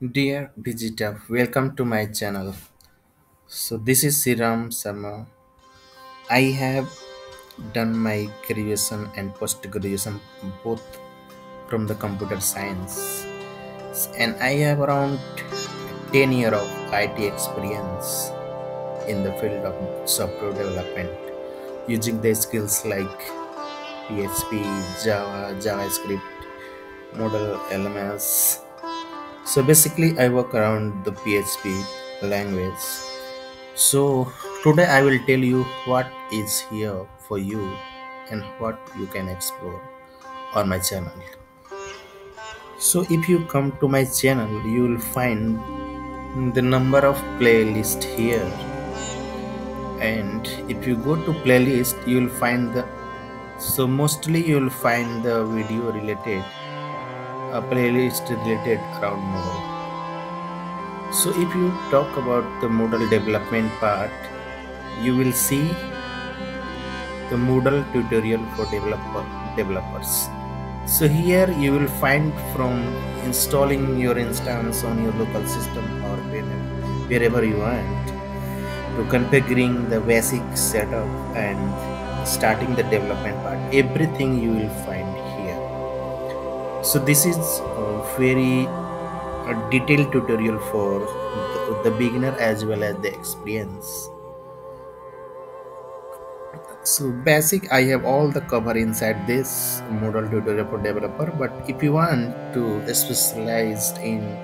Dear visitor, welcome to my channel. So this is Siram Sama. I have done my graduation and post graduation both from the computer science, and I have around 10 years of IT experience in the field of software development using the skills like PHP, Java, JavaScript, model LMS. So basically I work around the PHP language. So today I will tell you what is here for you and what you can explore on my channel. So if you come to my channel, you will find the number of playlist here, and if you go to playlist you will find the mostly you will find the video related a playlist related around Moodle. So if you talk about the Moodle development part, you will see the Moodle tutorial for developers. So here you will find from installing your instance on your local system or wherever you want, to configuring the basic setup and starting the development part. Everything you will find here. So this is a very detailed tutorial for the beginner as well as the experience. So basic, I have all the cover inside this model tutorial for developer, but if you want to specialize in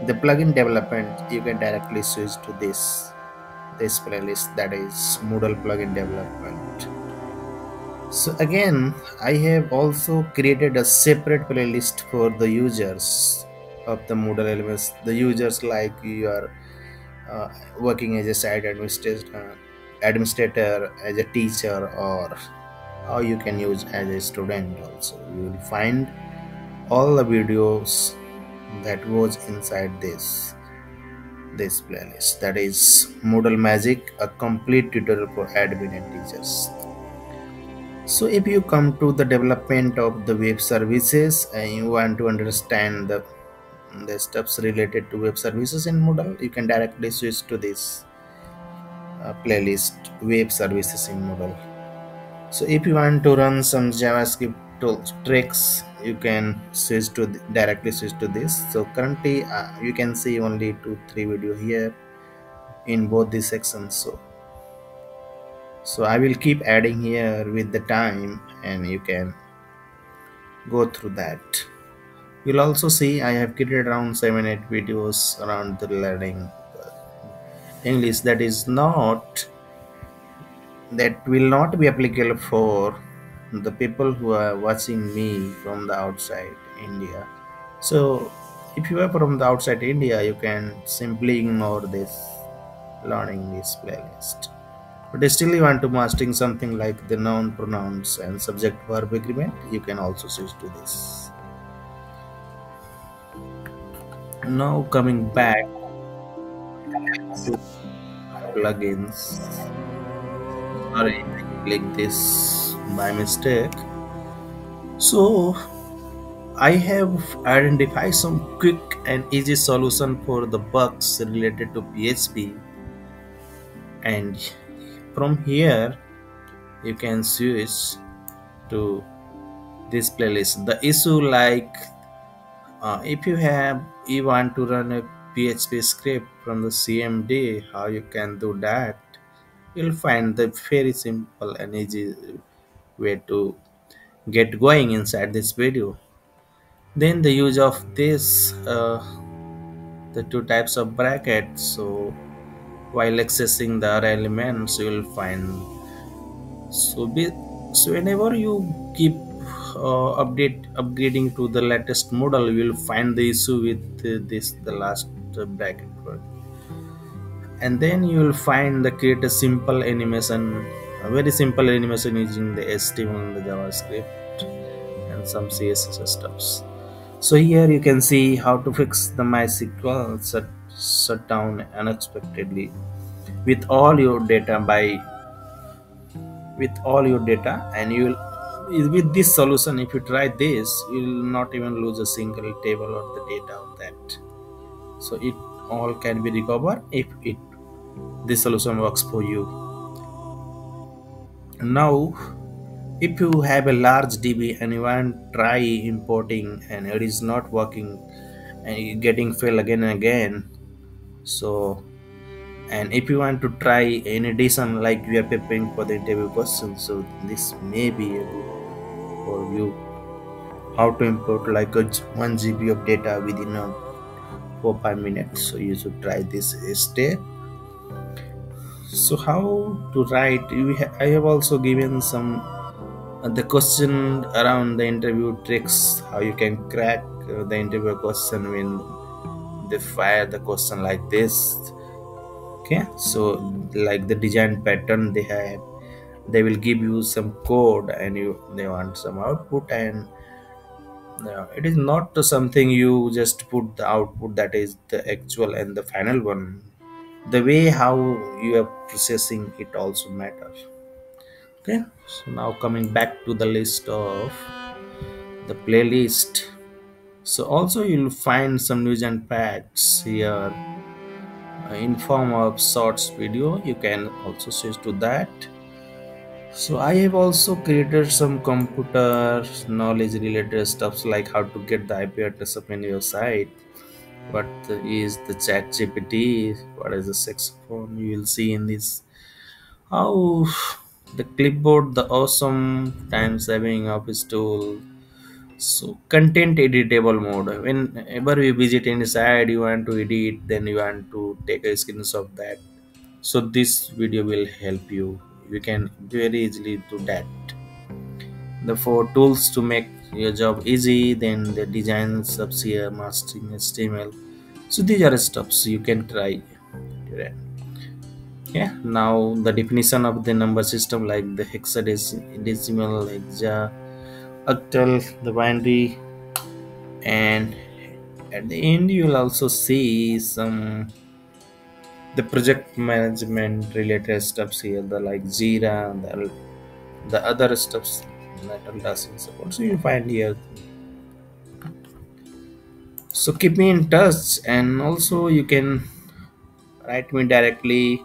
the plugin development, you can directly switch to this playlist, that is Moodle plugin development. So again, I have also created a separate playlist for the users of the Moodle elements, the users like you are working as a site administrator, as a teacher, or how you can use as a student also. You will find all the videos that goes inside this playlist, that is Moodle Magic, a complete tutorial for admin and teachers. So if you come to the development of the web services and you want to understand the steps related to web services in Moodle, you can directly switch to this playlist, web services in Moodle. So if you want to run some JavaScript tricks, you can directly switch to this. So currently you can see only 2-3 video here in both these sections. So I will keep adding here with the time, and you can go through that. You'll also see I have created around 7-8 videos around the learning English that will not be applicable for the people who are watching me from the outside India. So if you are from the outside India, you can simply ignore this learning this playlist. But still you want to mastering something like the noun, pronouns and subject verb agreement, you can also switch to this. Now coming back to plugins. Sorry, I clicked this by mistake. So I have identified some quick and easy solution for the bugs related to PHP, and from here you can switch to this playlist. The issue like if you want to run a PHP script from the CMD, how you can do that, you'll find the very simple and easy way to get going inside this video. Then the use of this the two types of brackets. So while accessing the array elements, you will find so whenever you keep upgrading to the latest model, you will find the issue with the last bracket word. And then you will find the create a simple animation, a very simple animation using the HTML and the JavaScript and some CSS stuffs. So here you can see how to fix the MySQL shut down unexpectedly with all your data and you will, with this solution, if you try this, you will not even lose a single table or the data of that. So it all can be recovered if it this solution works for you. Now, if you have a large DB and you want to try importing and it is not working and you getting fail again and again, so and if you want to try in addition like we are preparing for the interview question, so this may be a good for you how to import like a 1 GB of data within a 4 5 minutes. So you should try this step. So how to write? I have also given some the question around the interview tricks, how you can crack the interview question when they fire the question like this. Okay, so like the design pattern they have, they will give you some code and you they want some output, and it is not something you just put the output that is the actual and the final one. The way how you are processing it also matters. Okay, so now coming back to the list of the playlist. So also you'll find some news and facts here in form of shorts video. You can also switch to that. So I have also created some computer knowledge related stuffs like how to get the IP address of any your site. What is the chat GPT? What is the saxophone? You will see in this. How the clipboard, the awesome time saving office tool. So content editable mode. Whenever you visit any site you want to edit, then you want to take a screenshot of that. So this video will help you. You can very easily do that. The four tools to make your job easy, then the design, subsea, mastering, HTML. So these are steps you can try. Yeah. Now the definition of the number system like the hexadecimal, hexa, octal, the binary, and at the end you will also see some the project management related stuffs here, the like Jira, the other stuffs that are does in support. So you find here. So keep me in touch, and also you can write me directly.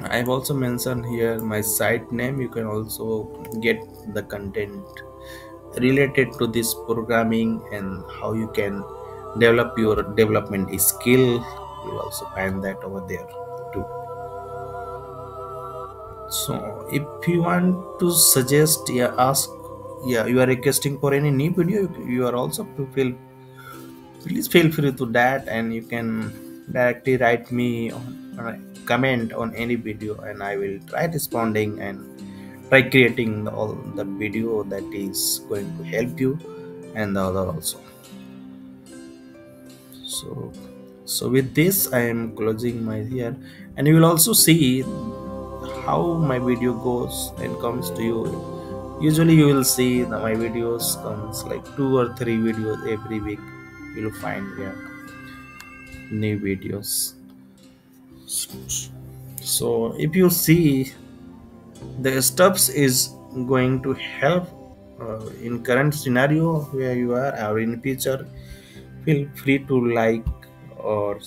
I've also mentioned here my site name. You can also get the content related to this programming and how you can develop your development skill. You'll also find that over there too. So if you want to suggest, yeah, ask, yeah, you are requesting for any new video, you are also to feel, please feel free to that, and you can directly write me on a comment on any video, and I will try responding and try creating all the video that is going to help you and the other also. So with this I am closing my here, and you will also see how my video goes and comes to you. Usually you will see that my videos comes like 2 or 3 videos every week. You will find here new videos. So if you see the steps is going to help in current scenario where you are or in future, feel free to like or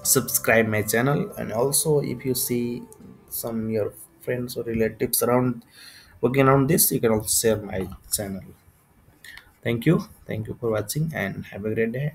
subscribe my channel. And also if you see some your friends or relatives around working on this, you can also share my channel. Thank you for watching and have a great day.